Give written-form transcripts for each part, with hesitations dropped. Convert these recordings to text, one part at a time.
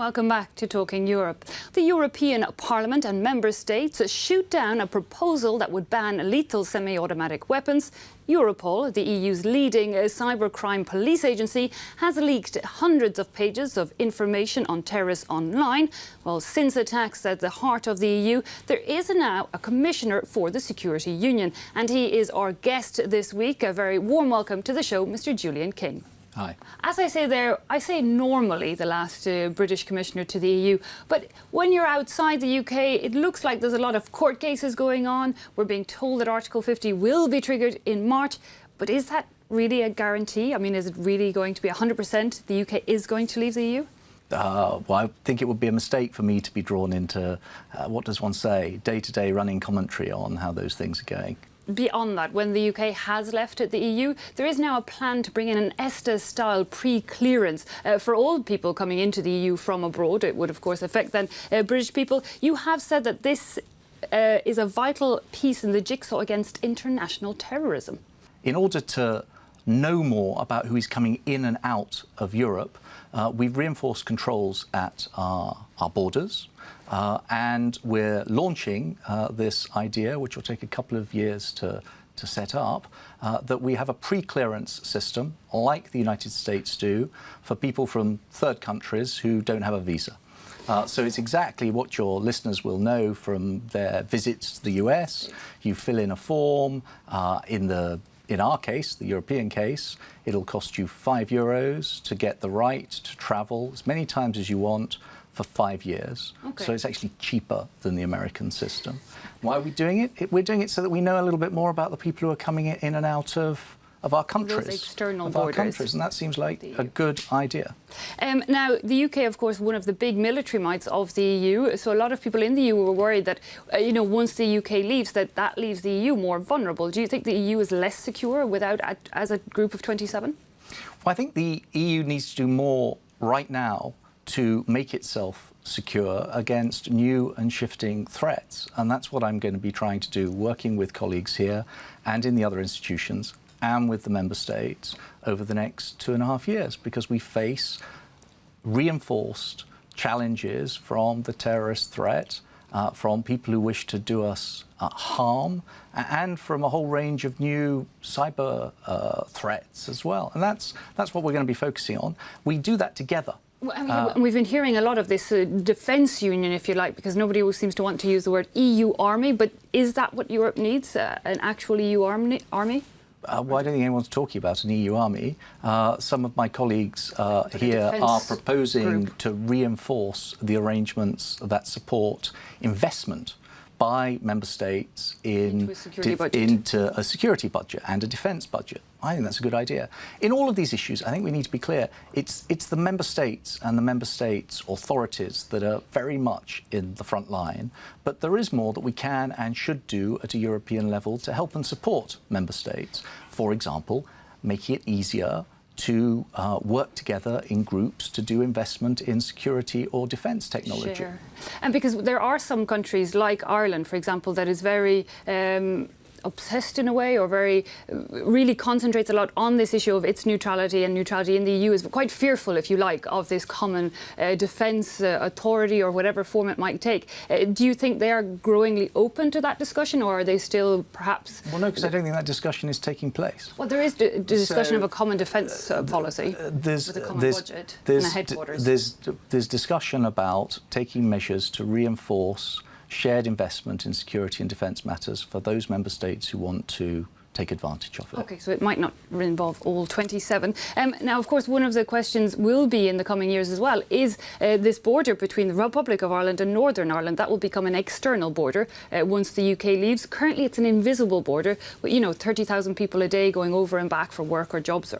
welcome back to Talking Europe. The European Parliament and Member States shoot down a proposal that would ban lethal semi-automatic weapons. Europol, the EU's leading cybercrime police agency, has leaked hundreds of pages of information on terrorists online. Well, since attacks at the heart of the EU, there is now a commissioner for the Security Union, and he is our guest this week. A very warm welcome to the show, Mr. Julian King. Hi. As I say there, I say normally the last British Commissioner to the EU, but when you're outside the UK, it looks like there's a lot of court cases going on. We're being told that Article 50 will be triggered in March, but is that really a guarantee? I mean, is it really going to be 100% the UK is going to leave the EU? Well, I think it would be a mistake for me to be drawn into, what does one say, day-to-day running commentary on how those things are going. Beyond that, when the UK has left the EU, there is now a plan to bring in an ESTA-style pre-clearance for all people coming into the EU from abroad. It would, of course, affect then British people. You have said that this is a vital piece in the jigsaw against international terrorism. In order to know more about who is coming in and out of Europe, we've reinforced controls at our borders. And we're launching this idea, which will take a couple of years to set up, that we have a pre-clearance system, like the United States do, for people from third countries who don't have a visa. So it's exactly what your listeners will know from their visits to the US. You fill in a form. In our case, the European case, it'll cost you €5 to get the right to travel as many times as you want for 5 years. Okay. So it's actually cheaper than the American system. Why are we doing it? We're doing it so that we know a little bit more about the people who are coming in and out of our countries. Those external of borders. Our countries, and that seems like a good idea. Now, the UK, of course, one of the big military mights of the EU. So a lot of people in the EU were worried that, once the UK leaves, that leaves the EU more vulnerable. Do you think the EU is less secure as a group of 27? Well, I think the EU needs to do more right now to make itself secure against new and shifting threats. And that's what I'm going to be trying to do, working with colleagues here and in the other institutions and with the member states over the next 2.5 years, because we face reinforced challenges from the terrorist threat, from people who wish to do us harm, and from a whole range of new cyber threats as well. And that's what we're going to be focusing on. We do that together. Well, we've been hearing a lot of this defence union, if you like, because nobody seems to want to use the word EU army. But is that what Europe needs, an actual EU army? Well, I don't think anyone's talking about an EU army. Some of my colleagues here are proposing to reinforce the arrangements that support investment by member states into a security budget and a defence budget. I think that's a good idea. In all of these issues, I think we need to be clear. It's the member states and the member states' authorities that are very much in the front line. But there is more that we can and should do at a European level to help and support member states. For example, making it easier to work together in groups to do investment in security or defence technology. Sure. And because there are some countries like Ireland, for example, that is very obsessed in a way, or really concentrates a lot on this issue of its neutrality, and neutrality in the EU is quite fearful, if you like, of this common defence authority or whatever form it might take. Do you think they are growingly open to that discussion, or are they still perhaps... Well, no, because I don't think that discussion is taking place. Well, there is the discussion of a common defence policy with a common budget and a headquarters. There's discussion about taking measures to reinforce shared investment in security and defence matters for those member states who want to take advantage of it. OK, so it might not involve all 27. Now, of course, one of the questions will be in the coming years as well is this border between the Republic of Ireland and Northern Ireland. That will become an external border once the UK leaves. Currently, it's an invisible border with 30,000 people a day going over and back for work or jobs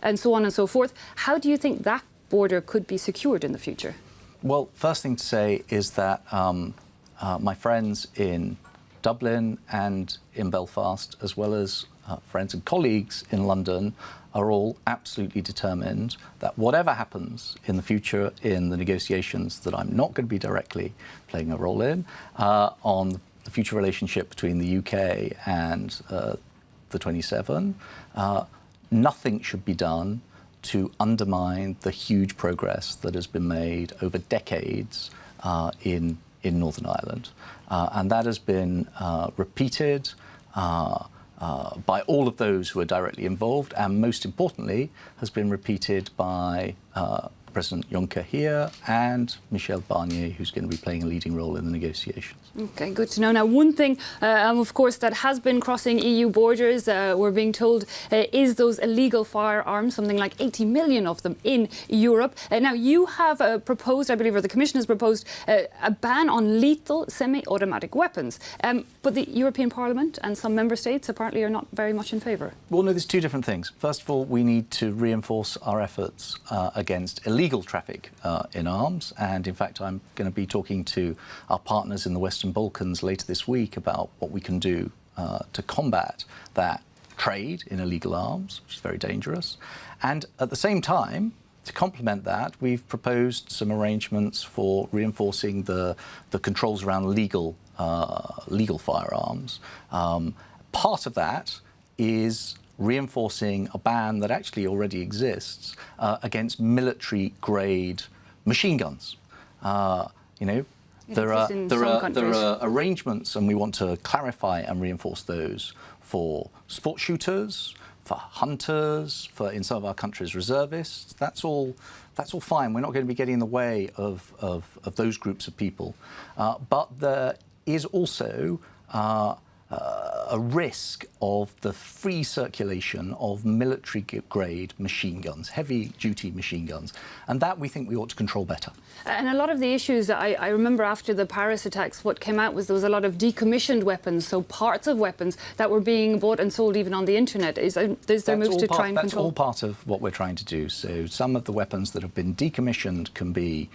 and so on and so forth. How do you think that border could be secured in the future? Well, first thing to say is that my friends in Dublin and in Belfast, as well as friends and colleagues in London, are all absolutely determined that whatever happens in the future in the negotiations that I'm not going to be directly playing a role in, on the future relationship between the UK and the 27, nothing should be done to undermine the huge progress that has been made over decades in Northern Ireland. And that has been repeated by all of those who are directly involved, and most importantly, has been repeated by President Juncker here and Michel Barnier, who's going to be playing a leading role in the negotiations. Okay, good to know. Now, one thing, of course, that has been crossing EU borders, we're being told, is those illegal firearms, something like 80 million of them in Europe. Now, you have proposed, I believe, or the Commission has proposed, a ban on lethal semi-automatic weapons. But the European Parliament and some member states apparently are not very much in favour. Well, no, there's two different things. First of all, we need to reinforce our efforts against illegal traffic in arms. And in fact, I'm going to be talking to our partners in the Western Balkans later this week about what we can do to combat that trade in illegal arms, which is very dangerous. And at the same time, to complement that, we've proposed some arrangements for reinforcing the controls around legal firearms. Part of that is reinforcing a ban that actually already exists against military-grade machine guns. There are arrangements, and we want to clarify and reinforce those for sport shooters, for hunters, for, in some of our countries, reservists. That's all fine. We're not going to be getting in the way of those groups of people. But there is also a risk of the free circulation of military-grade machine guns, heavy-duty machine guns, and that we think we ought to control better. And a lot of the issues, I remember after the Paris attacks, what came out was there was a lot of decommissioned weapons, so parts of weapons that were being bought and sold even on the internet. Is there moves to try and control? That's all part of what we're trying to do. So some of the weapons that have been decommissioned can be,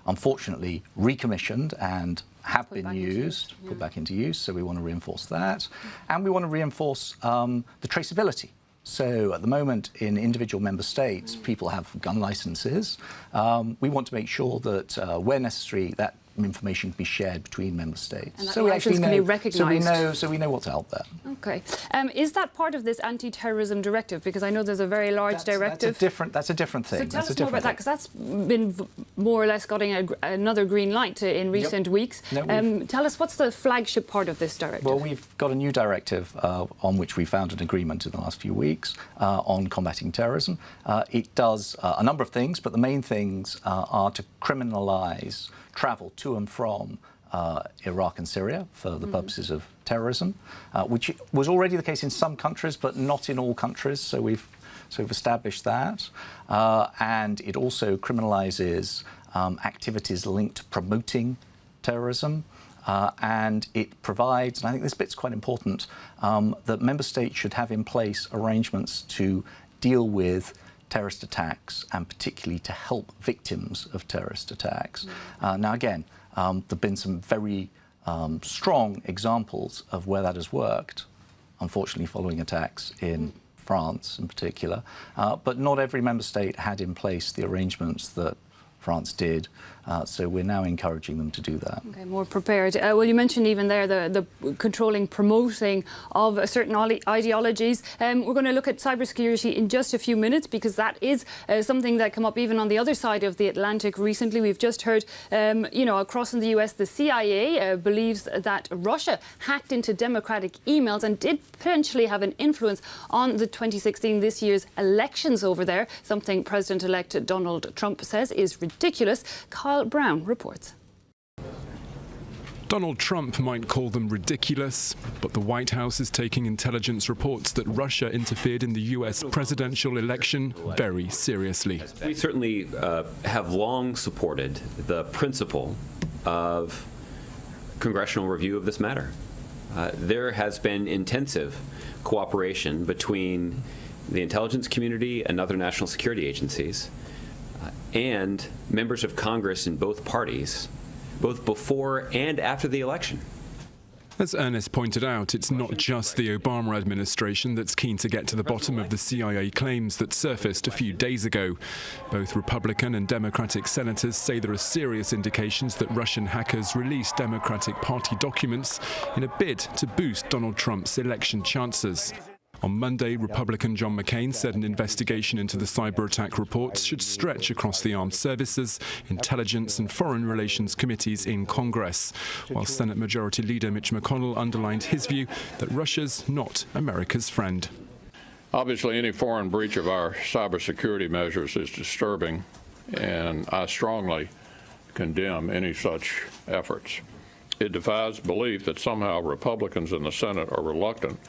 unfortunately, recommissioned and have been used, put back into use, so we want to reinforce that. And we want to reinforce the traceability. So at the moment, in individual member states, people have gun licenses. We want to make sure that where necessary, that information can be shared between member states. And so we actually know, can be recognised. So we know what's out there. Okay. Is that part of this anti-terrorism directive? Because I know there's a very large directive. That's a different thing. So tell us more about that, because that's been more or less getting another green light in recent weeks. No, tell us, what's the flagship part of this directive? Well, we've got a new directive on which we found an agreement in the last few weeks on combating terrorism. It does a number of things, but the main things are to criminalise travel to and from Iraq and Syria for the purposes of terrorism, which was already the case in some countries, but not in all countries. So we've established that. And it also criminalises activities linked to promoting terrorism. And it provides, and I think this bit's quite important, that member states should have in place arrangements to deal with terrorist attacks, and particularly to help victims of terrorist attacks. Now, again, there have been some very strong examples of where that has worked, unfortunately following attacks in France in particular. But not every member state had in place the arrangements that France did. So we're now encouraging them to do that. Okay, more prepared. Well, you mentioned even there the controlling, promoting of certain ideologies. We're going to look at cybersecurity in just a few minutes, because that is something that came up even on the other side of the Atlantic recently. We've just heard, across in the US, the CIA believes that Russia hacked into democratic emails and did potentially have an influence on the 2016, this year's elections over there, something President-elect Donald Trump says is ridiculous. Kyle Brown reports. Donald Trump might call them ridiculous, but the White House is taking intelligence reports that Russia interfered in the US presidential election very seriously. We certainly have long supported the principle of congressional review of this matter. There has been intensive cooperation between the intelligence community and other national security agencies and members of Congress in both parties, both before and after the election. As Ernest pointed out, it's not just the Obama administration that's keen to get to the bottom of the CIA claims that surfaced a few days ago. Both Republican and Democratic senators say there are serious indications that Russian hackers released Democratic Party documents in a bid to boost Donald Trump's election chances. On Monday, Republican John McCain said an investigation into the cyber attack reports should stretch across the armed services, intelligence and foreign relations committees in Congress, while Senate Majority Leader Mitch McConnell underlined his view that Russia's not America's friend. Obviously, any foreign breach of our cybersecurity measures is disturbing, and I strongly condemn any such efforts. It defies belief that somehow Republicans in the Senate are reluctant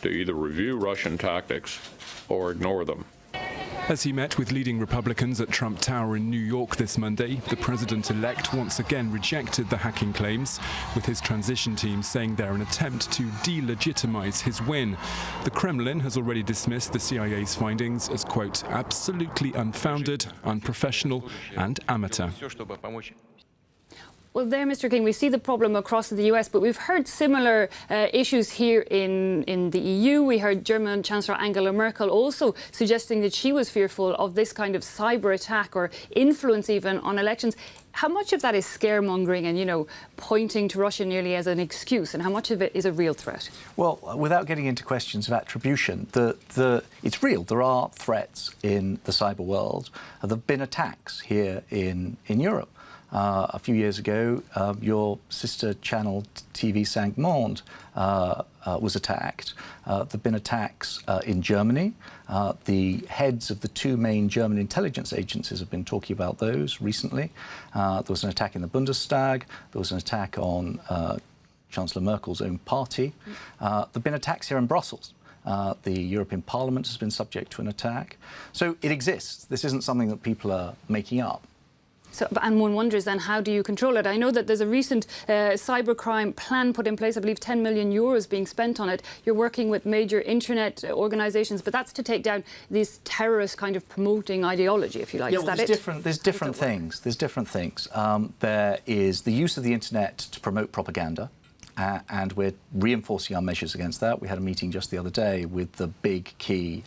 to either review Russian tactics or ignore them. As he met with leading Republicans at Trump Tower in New York this Monday, the president-elect once again rejected the hacking claims, with his transition team saying they're an attempt to delegitimize his win. The Kremlin has already dismissed the CIA's findings as, quote, absolutely unfounded, unprofessional and amateur. Well, there, Mr. King, we see the problem across the US, but we've heard similar issues here in the EU. We heard German Chancellor Angela Merkel also suggesting that she was fearful of this kind of cyber attack or influence even on elections. How much of that is scaremongering and, you know, pointing to Russia nearly as an excuse, and how much of it is a real threat? Well, without getting into questions of attribution, it's real. There are threats in the cyber world. There have been attacks here in Europe. A few years ago, your sister channel TV 5 Monde was attacked. There have been attacks in Germany. The heads of the two main German intelligence agencies have been talking about those recently. There was an attack in the Bundestag. There was an attack on Chancellor Merkel's own party. There have been attacks here in Brussels. The European Parliament has been subject to an attack. So it exists. This isn't something that people are making up. So, and one wonders then, how do you control it? I know that there's a recent cybercrime plan put in place, I believe 10 million euros being spent on it. You're working with major internet organisations, but that's to take down this terrorist kind of promoting ideology, if you like. Yeah, is well, that there's different things. There's different things. There is the use of the internet to promote propaganda. And we're reinforcing our measures against that. We had a meeting just the other day with the big key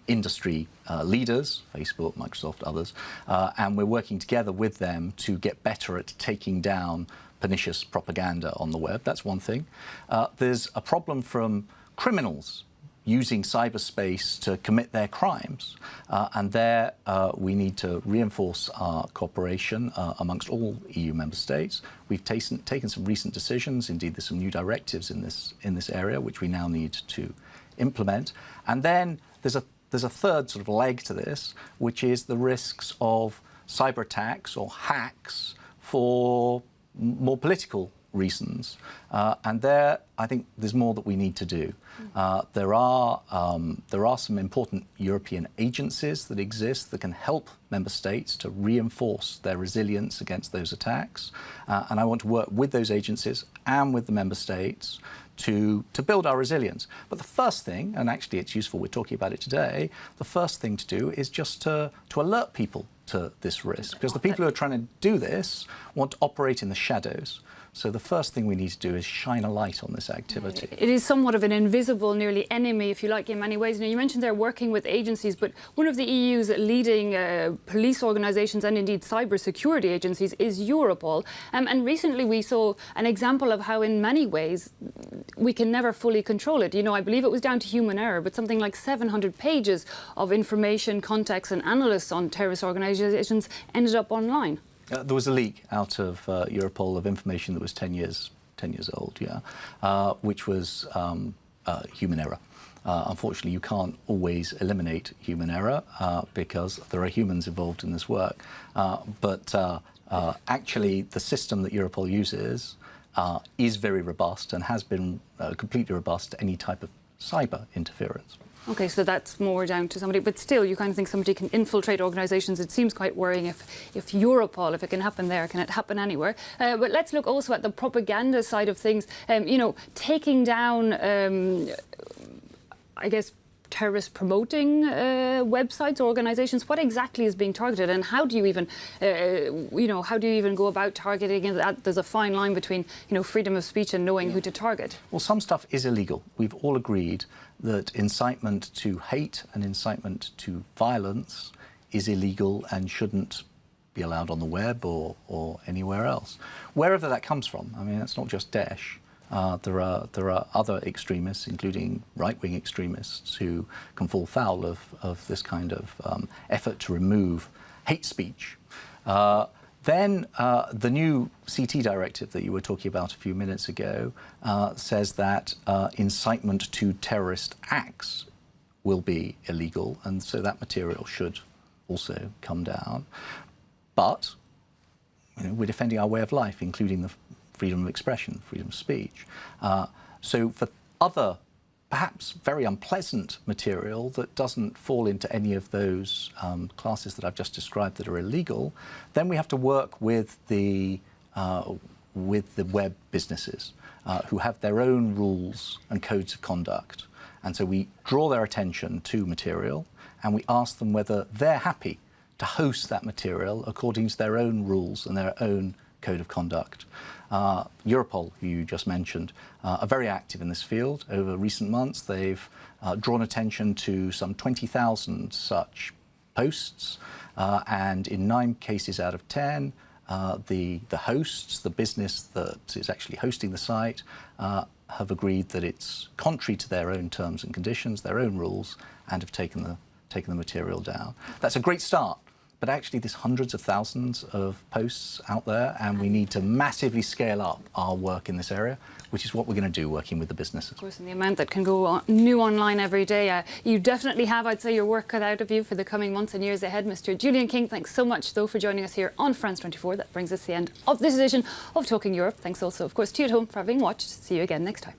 industry leaders, Facebook, Microsoft, others, and we're working together with them to get better at taking down pernicious propaganda on the web. That's one thing. There's a problem from criminals using cyberspace to commit their crimes. And there we need to reinforce our cooperation amongst all EU member states. We've taken some recent decisions. Indeed, there's some new directives in this area, which we now need to implement. And then there's a third sort of leg to this, which is the risks of cyber attacks or hacks for more political reasons. And there, I think there's more that we need to do. There are some important European agencies that exist that can help member states to reinforce their resilience against those attacks. And I want to work with those agencies and with the member states to build our resilience. But the first thing, and actually it's useful we're talking about it today, the first thing to do is just to alert people to this risk, because the people who are trying to do this want to operate in the shadows. So the first thing we need to do is shine a light on this activity. It is somewhat of an invisible, nearly enemy, if you like, in many ways. Now, you mentioned they're working with agencies, but one of the EU's leading police organisations and indeed cybersecurity agencies is Europol. And recently we saw an example of how in many ways we can never fully control it. You know, I believe it was down to human error, but something like 700 pages of information, context and analysis on terrorist organisations ended up online. There was a leak out of Europol of information that was 10 years old, which was human error. Unfortunately, you can't always eliminate human error because there are humans involved in this work. But actually, the system that Europol uses is very robust and has been completely robust to any type of cyber interference. OK, so that's more down to somebody. But still, you kind of think somebody can infiltrate organisations. It seems quite worrying if Europol, if it can happen there, can it happen anywhere? But let's look also at the propaganda side of things. You know, taking down, I guess, terrorist promoting websites or organisations. What exactly is being targeted, and how do you even, how do you even go about targeting it? There's a fine line between, freedom of speech and knowing who to target. Well, some stuff is illegal. We've all agreed that incitement to hate and incitement to violence is illegal and shouldn't be allowed on the web or anywhere else. Wherever that comes from. I mean, that's not just Daesh. There are other extremists, including right-wing extremists, who can fall foul of this kind of effort to remove hate speech. Then the new CT directive that you were talking about a few minutes ago says that incitement to terrorist acts will be illegal, and so that material should also come down. But we're defending our way of life, including the freedom of expression, freedom of speech. So for other, perhaps very unpleasant material that doesn't fall into any of those classes that I've just described that are illegal, then we have to work with the web businesses who have their own rules and codes of conduct. And so we draw their attention to material and we ask them whether they're happy to host that material according to their own rules and their own code of conduct. Europol, who you just mentioned, are very active in this field. Over recent months, they've drawn attention to some 20,000 such posts, and in 9 cases out of 10, the hosts, the business that is actually hosting the site, have agreed that it's contrary to their own terms and conditions, their own rules, and have taken the material down. That's a great start. But actually, there's hundreds of thousands of posts out there, and we need to massively scale up our work in this area, which is what we're going to do, working with the businesses. Of course, and the amount that can go on, new online every day. You definitely have, I'd say, your work cut out of you for the coming months and years ahead. Mr. Julian King, thanks so much, though, for joining us here on France 24. That brings us to the end of this edition of Talking Europe. Thanks also, of course, to you at home for having watched. See you again next time.